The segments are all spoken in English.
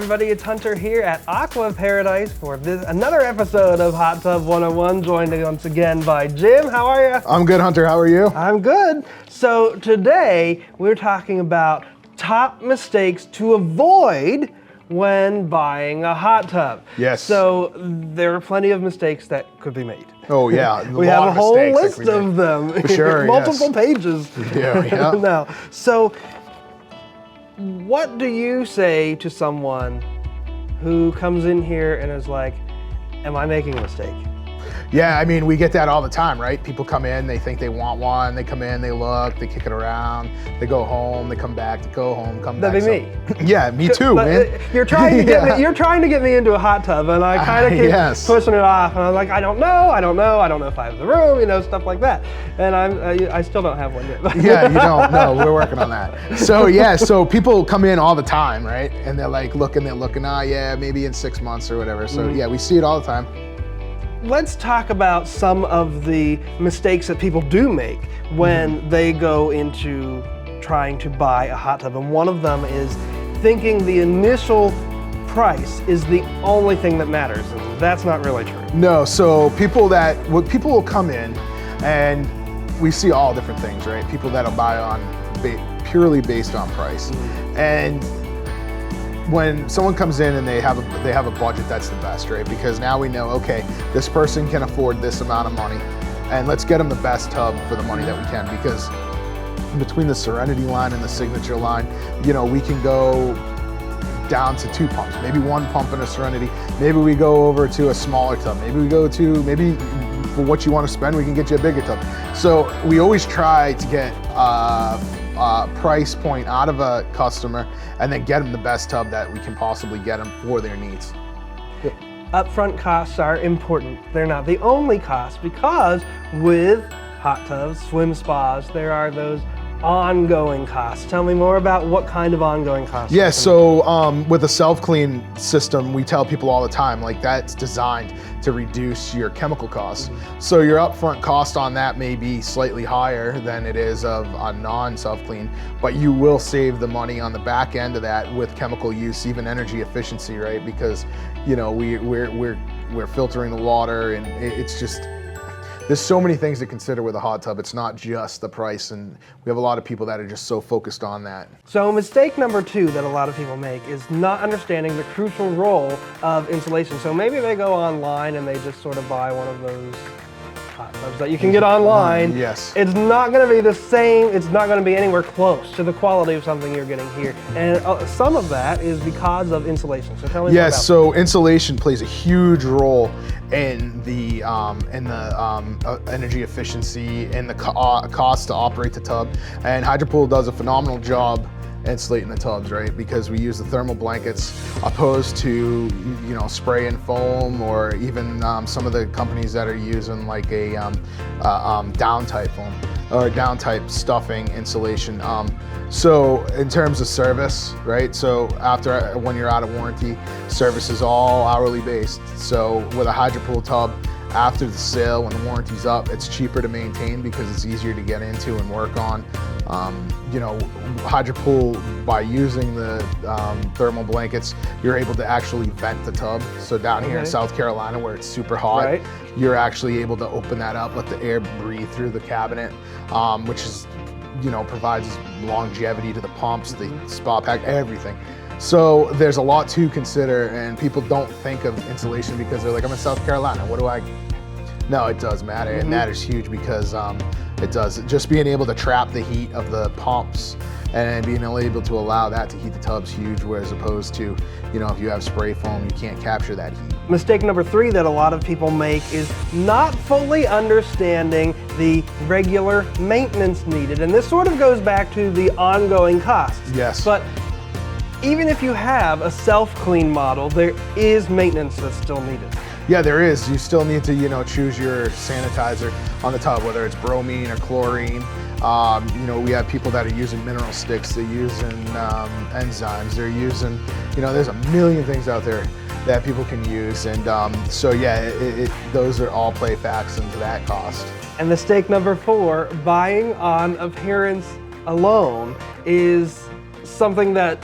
everybody, it's Hunter here at Aqua Paradise for another episode of Hot Tub 101, joined once again by Jim. How are you? I'm good, Hunter. How are you? I'm good. So today we're talking about top mistakes to avoid when buying a hot tub. Yes. So there are plenty of mistakes that could be made. Oh yeah, We have a whole list of them. For sure, Multiple pages. Yeah. Now, so what do you say to someone who comes in here and is like, am I making a mistake? Yeah, I mean, we get that all the time, right? People come in, they think they want one, they come in, they look, they kick it around, they go home, they come back, they go home, come back. That'd be me. Yeah, me too, man. You're trying to get me. You're trying to get me into a hot tub, and I kind of keep pushing it off. And I'm like, I don't know if I have the room, stuff like that. And I still don't have one yet. Yeah, you don't. No, we're working on that. So yeah, so people come in all the time, right? And they're like looking, yeah, maybe in 6 months or whatever. So yeah, we see it all the time. Let's talk about some of the mistakes that people do make when they go into trying to buy a hot tub. And one of them is thinking the initial price is the only thing that matters. And that's not really true. No, so people will come in and we see all different things, right? People that'll buy on purely based on price. And when someone comes in and they have a budget, that's the best, right? Because now we know, okay, this person can afford this amount of money, and let's get them the best tub for the money that we can. Because between the Serenity line and the Signature line, we can go down to 2 pumps, maybe 1 pump in a Serenity. Maybe we go over to a smaller tub. Maybe for what you want to spend, we can get you a bigger tub. So we always try to get price point out of a customer and then get them the best tub that we can possibly get them for their needs. Upfront costs are important. They're not the only cost, because with hot tubs, swim spas, there are those ongoing costs. Tell me more about what kind of ongoing costs. Yeah, so with a self-clean system, we tell people all the time, like, that's designed to reduce your chemical costs. So your upfront cost on that may be slightly higher than it is of a non-self-clean, but you will save the money on the back end of that with chemical use, even energy efficiency, right? Because we're filtering the water, and it's just, there's so many things to consider with a hot tub. It's not just the price, and we have a lot of people that are just so focused on that. So mistake number 2 that a lot of people make is not understanding the crucial role of insulation. So maybe they go online and they just sort of buy one of those hot tubs that you can get online. Yes. It's not going to be the same. It's not going to be anywhere close to the quality of something you're getting here. And some of that is because of insulation. So tell me more about that. So insulation plays a huge role in the energy efficiency and the cost to operate the tub. And HydroPool does a phenomenal job insulating the tubs, right? Because we use the thermal blankets opposed to spray and foam, or even some of the companies that are using like a down type foam or down type stuffing insulation. So in terms of service, right? So when you're out of warranty, service is all hourly based. So with a HydroPool tub, after the sale, when the warranty's up, it's cheaper to maintain because it's easier to get into and work on. HydroPool, by using the thermal blankets, you're able to actually vent the tub. So down here in South Carolina, where it's super hot, you're actually able to open that up, let the air breathe through the cabinet, which is, provides longevity to the pumps, the spa pack, everything. So there's a lot to consider, and people don't think of insulation because they're like, I'm in South Carolina, No, it does matter. It matters huge because it does. Just being able to trap the heat of the pumps and being able to allow that to heat the tub's huge, whereas opposed to, if you have spray foam, you can't capture that heat. Mistake number 3 that a lot of people make is not fully understanding the regular maintenance needed. And this sort of goes back to the ongoing costs. Yes. But even if you have a self-clean model, there is maintenance that's still needed. Yeah, there is. You still need to, choose your sanitizer on the tub, whether it's bromine or chlorine. We have people that are using mineral sticks, they're using enzymes, they're using, there's a million things out there that people can use. And so yeah, those are all play facts into that cost. And mistake number 4, buying on appearance alone, is something that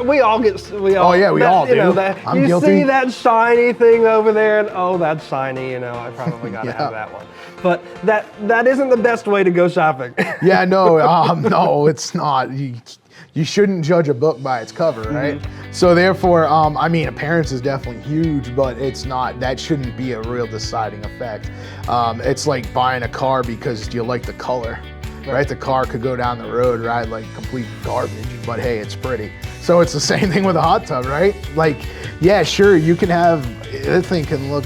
We all get. We all. Oh, yeah, we all you know, do. that, I'm you guilty. see that shiny thing over there, and oh, that's shiny. You know, I probably got to have that one. But that isn't the best way to go shopping. Yeah, no, no, it's not. You shouldn't judge a book by its cover, right? So therefore, I mean, appearance is definitely huge, but it's not. That shouldn't be a real deciding effect. It's like buying a car because you like the color. Right, the car could go down the road, ride like complete garbage, but hey, it's pretty. So it's the same thing with a hot tub, right? Like, yeah, sure, you can have, the thing can look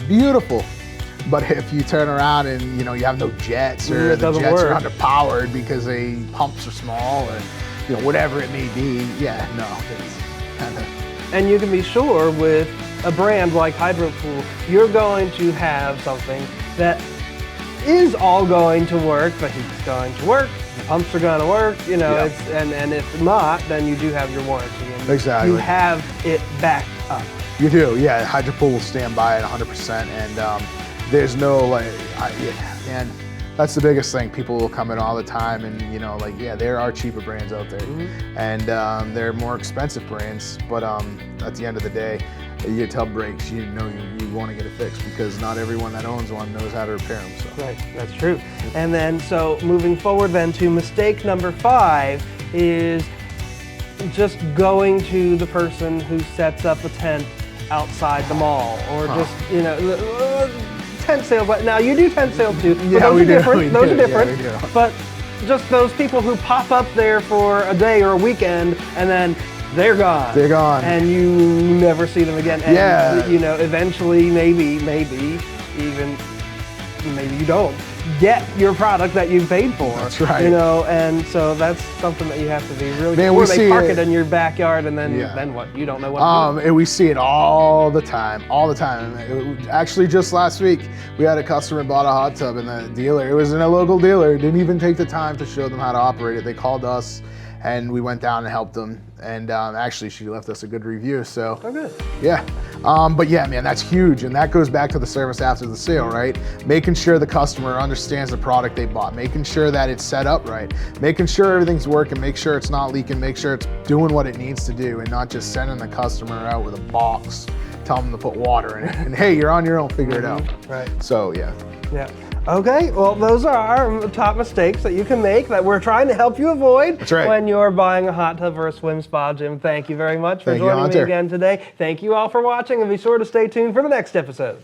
beautiful, but if you turn around and you have no jets, or the jets are underpowered because the pumps are small, or whatever it may be, yeah, no, it's kind of. And you can be sure with a brand like Hydro Pool, you're going to have something that is all going to work. The heat's going to work, the pumps are going to work, and if not, then you do have your warranty. And exactly. You have it backed up. You do, yeah. Hydro Pool will stand by it 100%, and there's no and that's the biggest thing. People will come in all the time, and yeah, there are cheaper brands out there, and there are more expensive brands, but at the end of the day, your tub breaks, you want to get it fixed, because not everyone that owns one knows how to repair them. So. Right, that's true. And then, so moving forward then to mistake number 5 is just going to the person who sets up a tent outside the mall, or just, tent sales. Now you do tent sales too, but those are different. Those are different. Yeah, but just those people who pop up there for a day or a weekend and then they're gone. They're gone. And you never see them again. And, yeah. Eventually, maybe you don't get your product that you paid for. That's right. And so that's something that you have to be really Man, careful. They park it in your backyard, and then what? You don't know what to do. And we see it all the time. Actually, just last week, we had a customer bought a hot tub, and the dealer, it was in a local dealer, didn't even take the time to show them how to operate it. They called us, and we went down and helped them. And actually, she left us a good review. So, good. Yeah. But yeah, man, that's huge. And that goes back to the service after the sale, right? Making sure the customer understands the product they bought, making sure that it's set up right, making sure everything's working, make sure it's not leaking, make sure it's doing what it needs to do, and not just sending the customer out with a box, tell them to put water in it. And hey, you're on your own, figure it out. Right. So, yeah. Yeah. Okay, well, those are our top mistakes that you can make that we're trying to help you avoid when you're buying a hot tub or a swim spa, Jim. Thank you very much for joining me again today. Thank you all for watching, and be sure to stay tuned for the next episode.